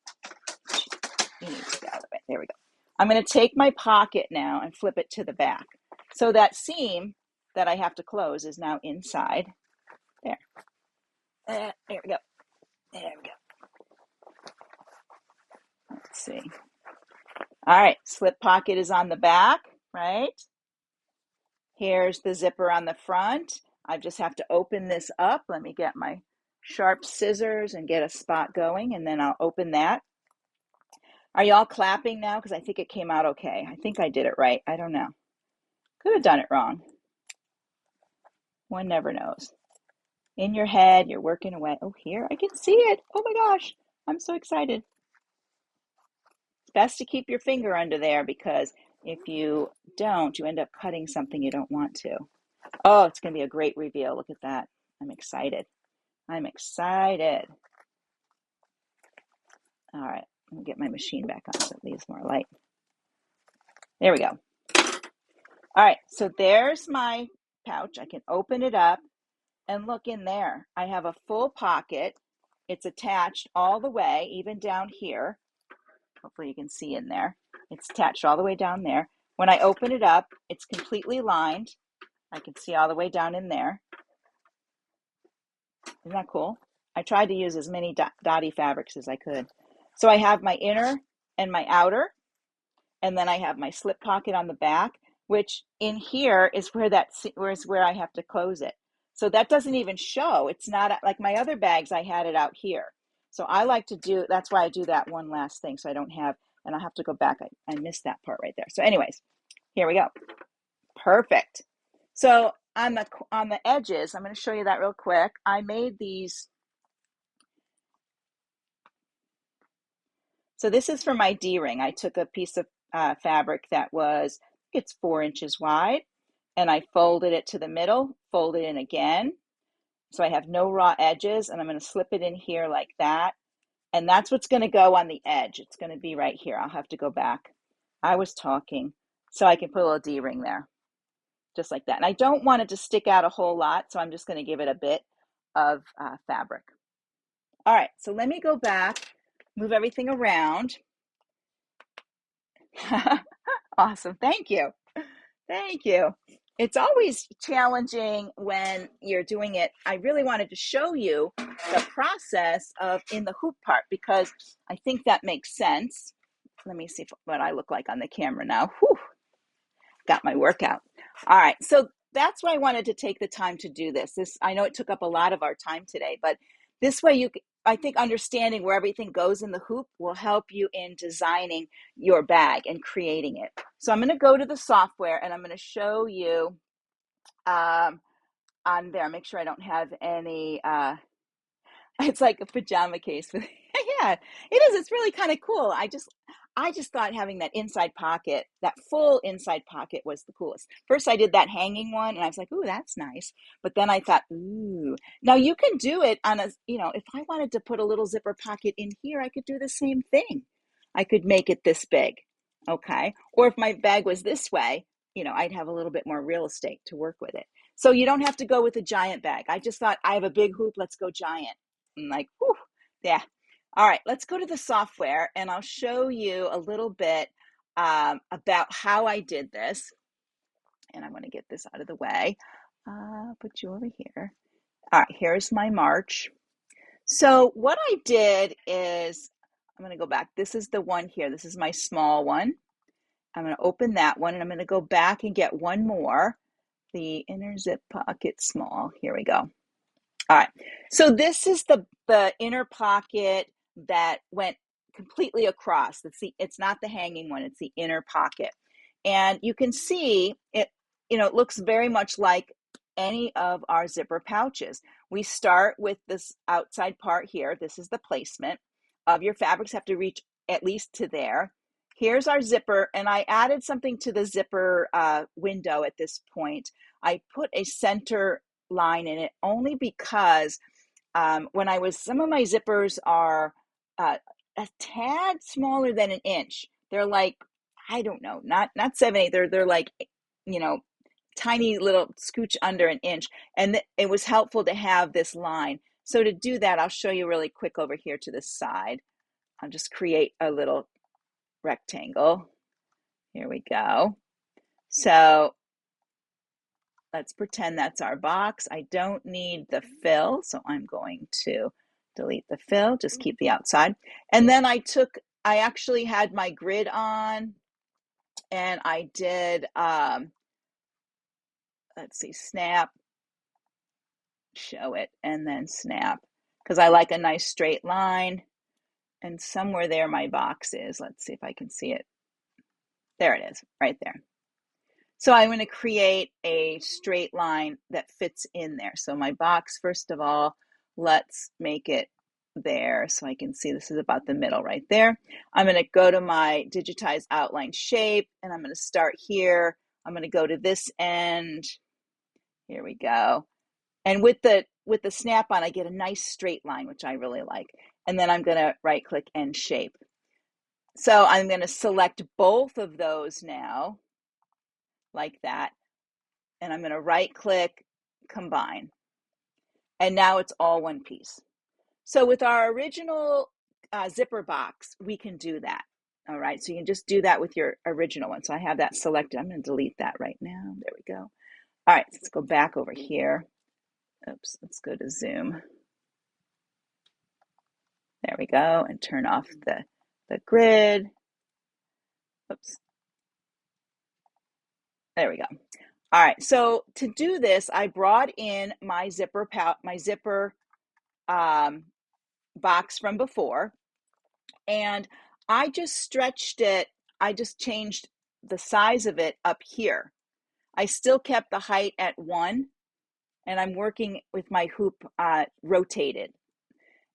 You need to get out of the way. There we go. I'm going to take my pocket now and flip it to the back. So that seam that I have to close is now inside. There. There we go. There we go. Let's see. All right, slip pocket is on the back, right? Here's the zipper on the front. I just have to open this up. Let me get my sharp scissors and get a spot going, and then I'll open that. Are y'all clapping now? Because I think it came out okay. I think I did it right. I don't know. Could have done it wrong. One never knows. In your head, you're working away. Oh, here, I can see it. Oh my gosh, I'm so excited. It's best to keep your finger under there because if you don't, you end up cutting something you don't want to. Oh, it's going to be a great reveal. Look at that. I'm excited. I'm excited. All right, let me get my machine back on so it leaves more light. There we go. All right, so there's my pouch. I can open it up and look in there. I have a full pocket. It's attached all the way, even down here. Hopefully you can see in there. It's attached all the way down there. When I open it up, it's completely lined. I can see all the way down in there. Isn't that cool? I tried to use as many dotty fabrics as I could. So I have my inner and my outer, and then I have my slip pocket on the back, which in here is where I have to close it. So that doesn't even show. It's not like my other bags, I had it out here. So I like to do, that's why I do that one last thing. So I don't have, and I'll have to go back. I missed that part right there. So anyways, here we go. Perfect. So on the edges, I'm going to show you that real quick. I made these. So this is for my D-ring. I took a piece of fabric that was, it's 4 inches wide, and I folded it to the middle, folded in again. So I have no raw edges, and I'm going to slip it in here like that. And that's what's going to go on the edge. It's going to be right here. I'll have to go back. I was talking. So I can put a little D-ring there, just like that. And I don't want it to stick out a whole lot, so I'm just going to give it a bit of fabric. All right, so let me go back, move everything around. Awesome. Thank you. Thank you. It's always challenging when you're doing it. I really wanted to show you the process of in the hoop part because I think that makes sense. Let me see what I look like on the camera now. Whew. Got my workout. All right. So that's why I wanted to take the time to do this. I know it took up a lot of our time today, but this way I think understanding where everything goes in the hoop will help you in designing your bag and creating it. So I'm going to go to the software and I'm going to show you on there. Make sure I don't have any, it's like a pajama case. Yeah, it is. It's really kind of cool. I just thought having that inside pocket, that full inside pocket was the coolest. First, I did that hanging one and I was like, ooh, that's nice. But then I thought, ooh, now you can do it on if I wanted to put a little zipper pocket in here, I could do the same thing. I could make it this big. Okay. Or if my bag was this way, I'd have a little bit more real estate to work with it. So you don't have to go with a giant bag. I just thought I have a big hoop. Let's go giant. And like, whew, yeah. All right, let's go to the software and I'll show you a little bit about how I did this. And I'm going to get this out of the way. Put you over here. All right, here's my March. So what I did is, I'm going to go back. This is the one here. This is my small one. I'm going to open that one and I'm going to go back and get one more. The inner zip pocket small. Here we go. All right, so this is the inner pocket that went completely across. It's not the hanging one, it's the inner pocket. And you can see it, it looks very much like any of our zipper pouches. We start with this outside part here. This is the placement of your fabrics have to reach at least to there. Here's our zipper, and I added something to the zipper window at this point. I put a center line in it only because some of my zippers are a tad smaller than an inch. They're like, I don't know, not 7/8. They're like, tiny little scooch under an inch. And it was helpful to have this line. So to do that, I'll show you really quick over here to the side. I'll just create a little rectangle. Here we go. So let's pretend that's our box. I don't need the fill, so I'm going to delete the fill, just keep the outside. And then I actually had my grid on, and I did, let's see, snap, show it, and then snap, because I like a nice straight line. And somewhere there my box is. Let's see if I can see it. There it is, right there. So I'm going to create a straight line that fits in there. So my box, first of all, let's make it there so I can see this is about the middle right there. I'm going to go to my digitize outline shape, and I'm going to start here. I'm going to go to this end. Here we go. And with the snap on, I get a nice straight line, which I really like. And then I'm going to right click and shape. So I'm going to select both of those now, like that. And I'm going to right click, combine. And now it's all one piece. So with our original zipper box, we can do that. All right, so you can just do that with your original one. So I have that selected. I'm going to delete that right now. There we go. All right, let's go back over here. Oops, let's go to Zoom. There we go, and turn off the grid. Oops. There we go. All right, so to do this, I brought in my zipper box from before, and I just stretched it. I just changed the size of it up here. I still kept the height at 1, and I'm working with my hoop rotated.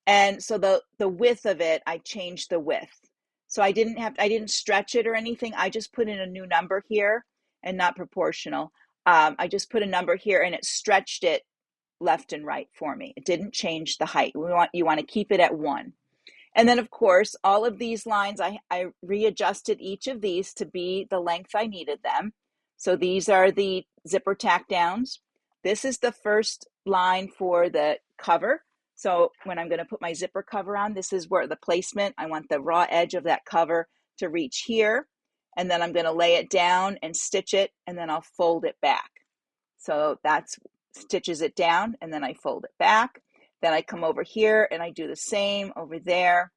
And so the width of it, I changed the width. So I didn't stretch it or anything. I just put in a new number here, and not proportional. I just put a number here, and it stretched it left and right for me. It didn't change the height. You want to keep it at 1. And then, of course, all of these lines, I readjusted each of these to be the length I needed them. So these are the zipper tack downs. This is the first line for the cover. So when I'm going to put my zipper cover on, this is where the placement, I want the raw edge of that cover to reach here. And then I'm going to lay it down and stitch it, and then I'll fold it back. So that's stitches it down, and then I fold it back. Then I come over here and I do the same over there.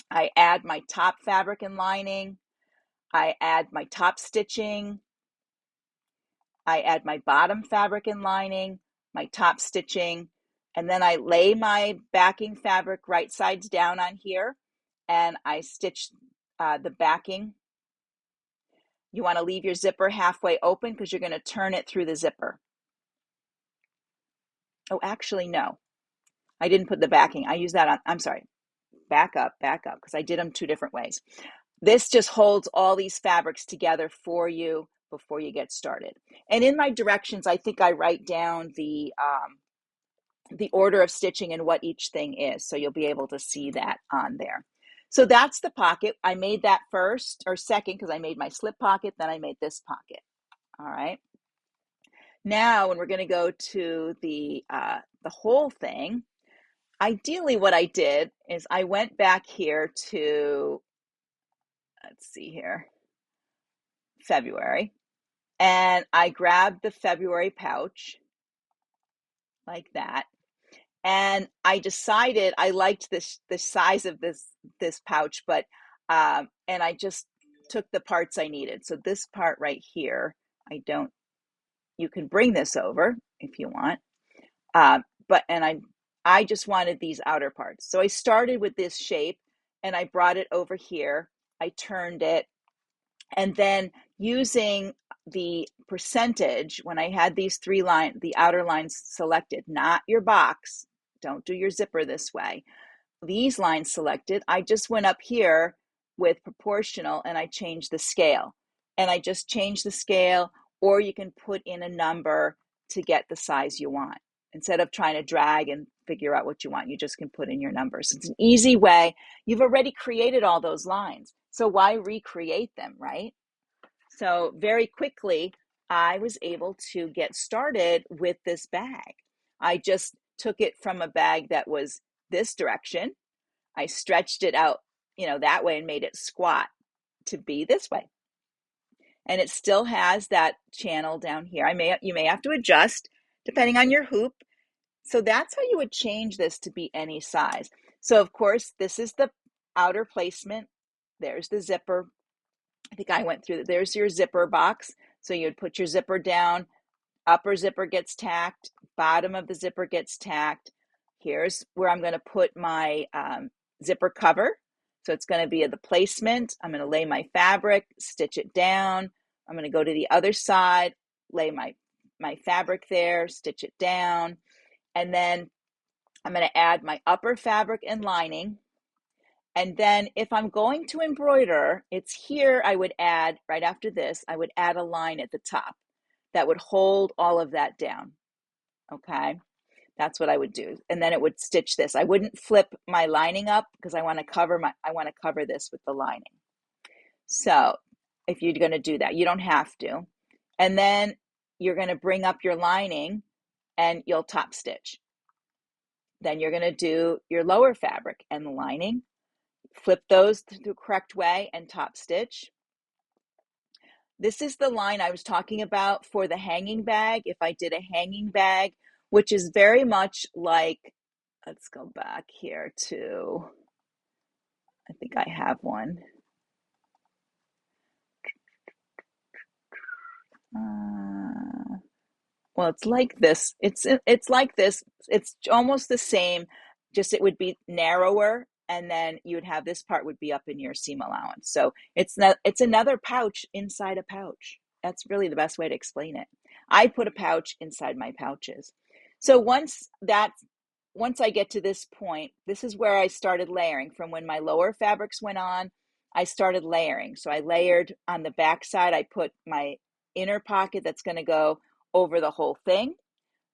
I add my top fabric and lining. I add my top stitching. I add my bottom fabric and lining, my top stitching, and then I lay my backing fabric right sides down on here, and I stitch the backing. You want to leave your zipper halfway open because you're going to turn it through the zipper. Oh, actually, no. I didn't put the backing. I use that on, I'm sorry, back up, because I did them 2 different ways. This just holds all these fabrics together for you before you get started. And in my directions, I think I write down the order of stitching and what each thing is. So you'll be able to see that on there. So that's the pocket. I made that first or second because I made my slip pocket, then I made this pocket. All right. Now, when we're going to go to the whole thing, ideally what I did is I went back here to, let's see here, February, and I grabbed the February pouch like that. And I decided I liked the size of this pouch, but and I just took the parts I needed. So this part right here, you can bring this over if you want, but I just wanted these outer parts. So I started with this shape, and I brought it over here. I turned it, and then using the percentage, when I had these the outer lines selected, not your box, don't do your zipper this way, these lines selected, I just went up here with proportional and I changed the scale. And I just changed the scale, or you can put in a number to get the size you want. Instead of trying to drag and figure out what you want, you just can put in your numbers. It's an easy way. You've already created all those lines, so why recreate them, right? So very quickly, I was able to get started with this bag. I just took it from a bag that was this direction. I stretched it out, that way, and made it squat to be this way. and it still has that channel down here. You may have to adjust depending on your hoop. So that's how you would change this to be any size. So of course, this is the outer placement. There's the zipper. I think I went through, there's your zipper box. So you'd put your zipper down, upper zipper gets tacked, bottom of the zipper gets tacked. Here's where I'm going to put my zipper cover. So it's going to be the placement. I'm going to lay my fabric, stitch it down. I'm going to go to the other side, lay my fabric there, stitch it down. And then I'm going to add my upper fabric and lining. And then if I'm going to embroider, it's here I would add, right after this, I would add a line at the top that would hold all of that down. Okay, that's what I would do. And then it would stitch this. I wouldn't flip my lining up because I want to cover this with the lining. So if you're going to do that, you don't have to. And then you're going to bring up your lining and you'll top stitch. Then you're going to do your lower fabric and the lining, flip those the correct way and top stitch. This is the line I was talking about for the hanging bag. If I did a hanging bag, which is very much like, let's go back here to, I think I have one. Well, it's like this. It's like this. It's almost the same, just it would be narrower, and then you would have this part would be up in your seam allowance. So it's another pouch inside a pouch. That's really the best way to explain it. I put a pouch inside my pouches. So once I get to this point, this is where I started layering. From when my lower fabrics went on, I started layering. So I layered on the back side. I put my inner pocket that's going to go over the whole thing.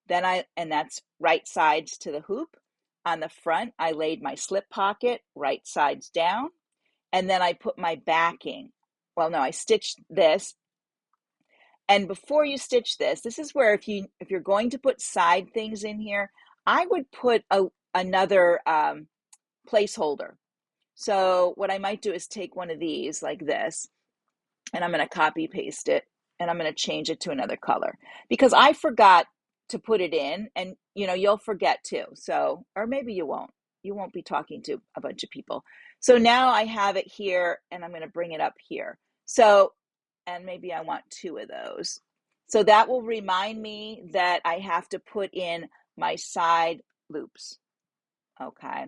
And that's right sides to the hoop. On the front, I laid my slip pocket right sides down. And then I put my backing. Well, no, I stitched this. And before you stitch this, this is where if you're going to put side things in here, I would put another placeholder. So what I might do is take one of these like this, and I'm going to copy paste it, and I'm going to change it to another color because I forgot to put it in, and you'll forget too. So, or maybe you won't. You won't be talking to a bunch of people. So now I have it here, and I'm going to bring it up here. So, and maybe I want two of those. So that will remind me that I have to put in my side loops. Okay.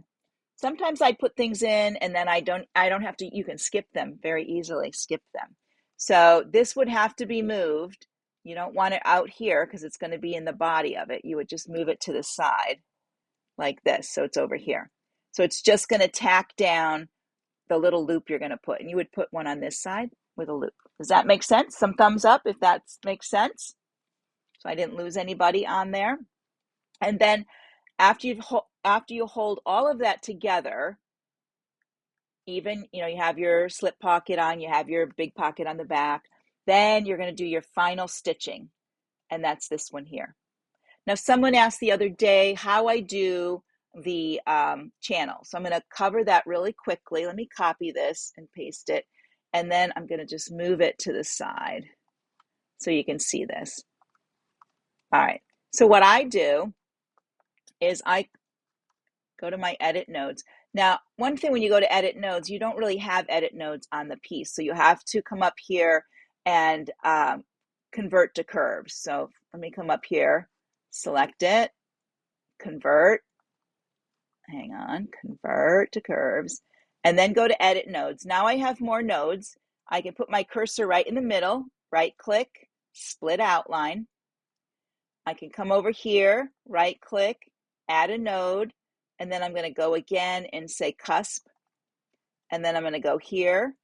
Sometimes I put things in and then I don't have to, you can skip them very easily, skip them. So this would have to be moved. You don't want it out here because it's going to be in the body of it. You would just move it to the side like this. So it's over here. So it's just going to tack down the little loop you're going to put. And you would put one on this side with a loop. Does that make sense? Some thumbs up if that makes sense. So I didn't lose anybody on there. And then after you hold all of that together, even, you have your slip pocket on, you have your big pocket on the back, then you're going to do your final stitching. And that's this one here. Now, someone asked the other day how I do the channel. So I'm going to cover that really quickly. Let me copy this and paste it. And then I'm going to just move it to the side so you can see this. All right. So what I do is I go to my edit nodes. Now, one thing when you go to edit nodes, you don't really have edit nodes on the piece. So you have to come up here and convert to curves. So let me come up here, select it, convert, hang on, convert to curves, and then go to edit nodes. Now I have more nodes. I can put my cursor right in the middle, right click, split outline. I can come over here, right click, add a node, and then I'm going to go again and say cusp. And then I'm going to go here,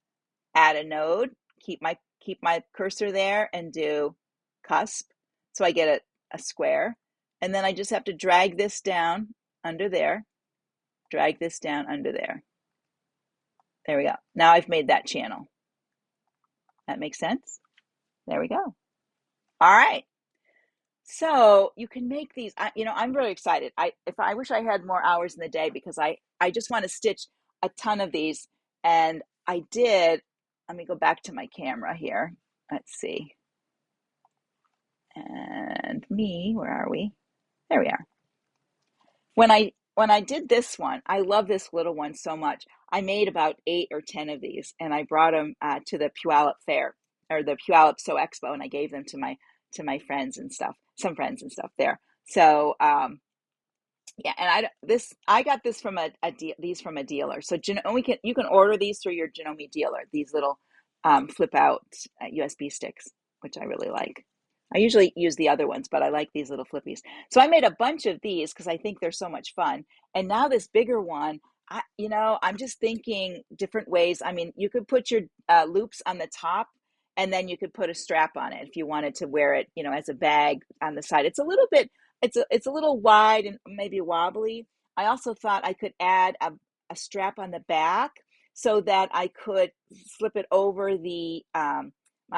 add a node, keep my cursor there and do cusp. So I get a square. And then I just have to drag this down under there, drag this down under there. There we go. Now I've made that channel. That makes sense? There we go. All right. So you can make these, I'm really excited. I wish I had more hours in the day because I just want to stitch a ton of these. And I did, let me go back to my camera here. let's see. And me, where are we? There we are. When I did this one, I love this little one so much. I made about 8 or 10 of these, and I brought them to the Puyallup Fair or the Puyallup Sew Expo, and I gave them to my friends and stuff, some friends and stuff there. So yeah, and I got this from these from a dealer. So you can order these through your Janome dealer. These little flip out USB sticks, which I really like. I usually use the other ones, but I like these little flippies. So I made a bunch of these because I think they're so much fun. And now this bigger one, I'm just thinking different ways. I mean, you could put your loops on the top, and then you could put a strap on it if you wanted to wear it, as a bag on the side. It's a little wide and maybe wobbly. I also thought I could add a strap on the back so that I could slip it over the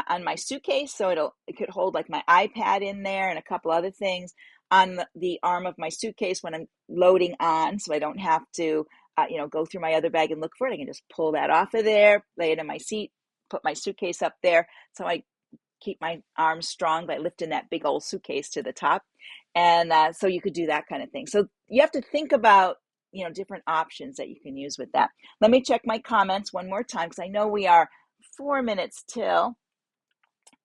on my suitcase, so it could hold like my iPad in there and a couple other things on the arm of my suitcase when I'm loading on, so I don't have to go through my other bag and look for it. I can just pull that off of there, lay it in my seat, put my suitcase up there, so I keep my arms strong by lifting that big old suitcase to the top. And so you could do that kind of thing. So you have to think about, different options that you can use with that. Let me check my comments one more time because I know we are 4 minutes till.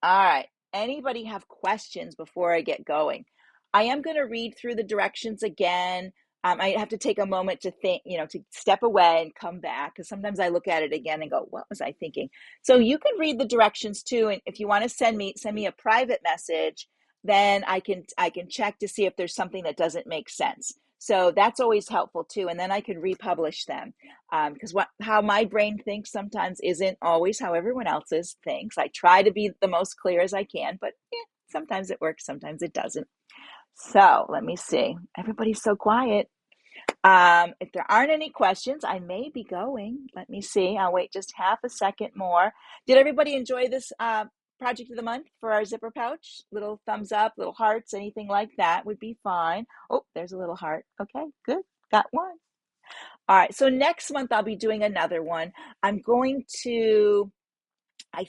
All right. Anybody have questions before I get going? I am going to read through the directions again. I have to take a moment to think, to step away and come back because sometimes I look at it again and go, what was I thinking? So you can read the directions too. And if you want to send me a private message, then I can check to see if there's something that doesn't make sense. So that's always helpful too. And then I can republish them because how my brain thinks sometimes isn't always how everyone else's thinks. I try to be the most clear as I can, but sometimes it works, sometimes it doesn't. So let me see. Everybody's so quiet. If there aren't any questions, I may be going. Let me see. I'll wait just half a second more. Did everybody enjoy this project of the month for our zipper pouch? Little thumbs up, little hearts, anything like that would be fine. Oh, there's a little heart. Okay, good. Got one. All right, so next month I'll be doing another one. I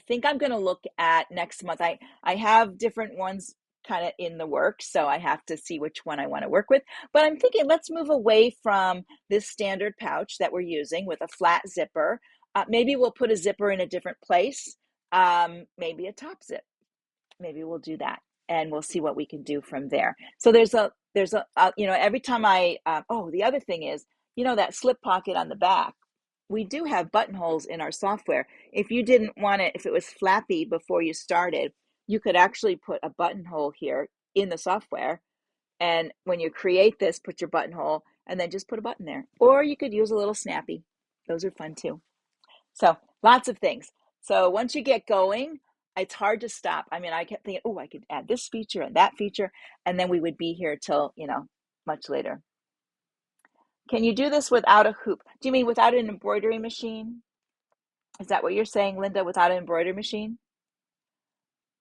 think I'm going to look at next month. I have different ones kind of in the works, so I have to see which one I want to work with. But I'm thinking let's move away from this standard pouch that we're using with a flat zipper. Maybe we'll put a zipper in a different place, maybe a top zip. Maybe we'll do that and we'll see what we can do from there. So every time the other thing is, that slip pocket on the back, we do have buttonholes in our software. If you didn't want it, if it was flappy before you started, you could actually put a buttonhole here in the software. And when you create this, put your buttonhole and then just put a button there. Or you could use a little snappy. Those are fun too. So lots of things. So once you get going, it's hard to stop. I mean, I kept thinking, oh, I could add this feature and that feature, and then we would be here till, much later. Can you do this without a hoop? Do you mean without an embroidery machine? Is that what you're saying, Linda, without an embroidery machine?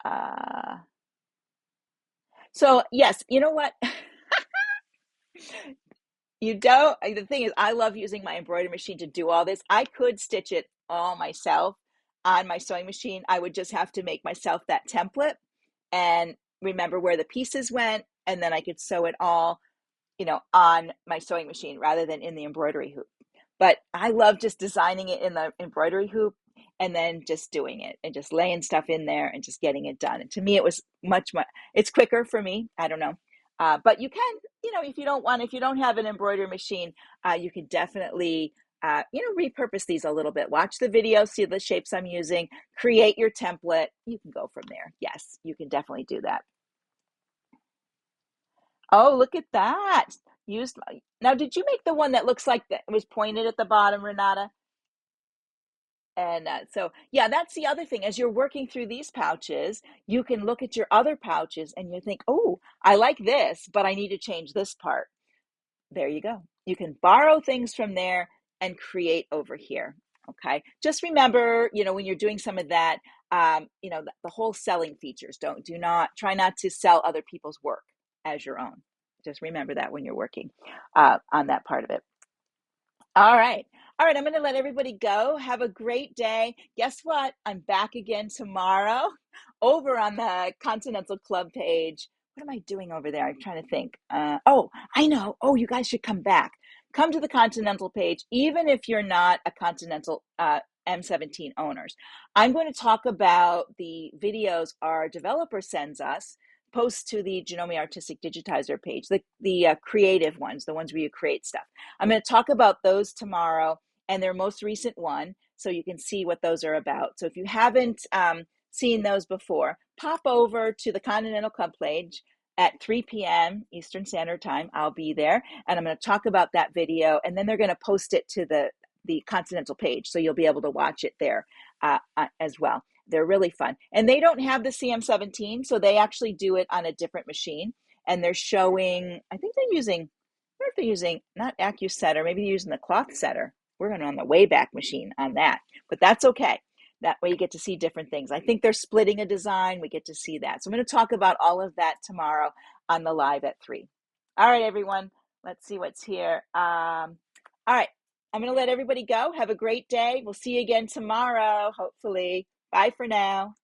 Uh, so yes, you know what? You don't, the thing is, I love using my embroidery machine to do all this. I could stitch it all myself on my sewing machine. I would just have to make myself that template and remember where the pieces went, and then I could sew it all, on my sewing machine rather than in the embroidery hoop. But I love just designing it in the embroidery hoop and then just doing it and just laying stuff in there and just getting it done. And to me, it was much, it's quicker for me. I don't know. But you can, if you don't have an embroidery machine, you can definitely, repurpose these a little bit. Watch the video, see the shapes I'm using, create your template. You can go from there. Yes, you can definitely do that. Oh, look at that. Used Now, did you make the one that looks like that was pointed at the bottom, Renata? And so, yeah, that's the other thing. As you're working through these pouches, you can look at your other pouches and you think, oh, I like this, but I need to change this part. There you go. You can borrow things from there and create over here. Okay. Just remember, when you're doing some of that, the whole selling features. Try not to sell other people's work as your own. Just remember that when you're working on that part of it. All right. All right, I'm going to let everybody go. Have a great day. Guess what? I'm back again tomorrow over on the Continental Club page. What am I doing over there? I'm trying to think. Oh, I know. Oh, you guys should come back. Come to the Continental page, even if you're not a Continental M17 owners. I'm going to talk about the videos our developer sends us, post to the Janome Artistic Digitizer page, the creative ones, the ones where you create stuff. I'm going to talk about those tomorrow and their most recent one, so you can see what those are about. So if you haven't seen those before, pop over to the Continental Club page at 3 p.m. Eastern Standard Time. I'll be there, and I'm going to talk about that video, and then they're going to post it to the Continental page, so you'll be able to watch it there as well. They're really fun. And they don't have the CM17, so they actually do it on a different machine. And they're showing, I think they're using, I wonder if they're using not AccuSetter, maybe they're using the cloth setter. We're going on the Wayback Machine on that, but that's okay. That way you get to see different things. I think they're splitting a design. We get to see that. So I'm going to talk about all of that tomorrow on the live at 3. All right, everyone. Let's see what's here. All right. I'm going to let everybody go. Have a great day. We'll see you again tomorrow, hopefully. Bye for now.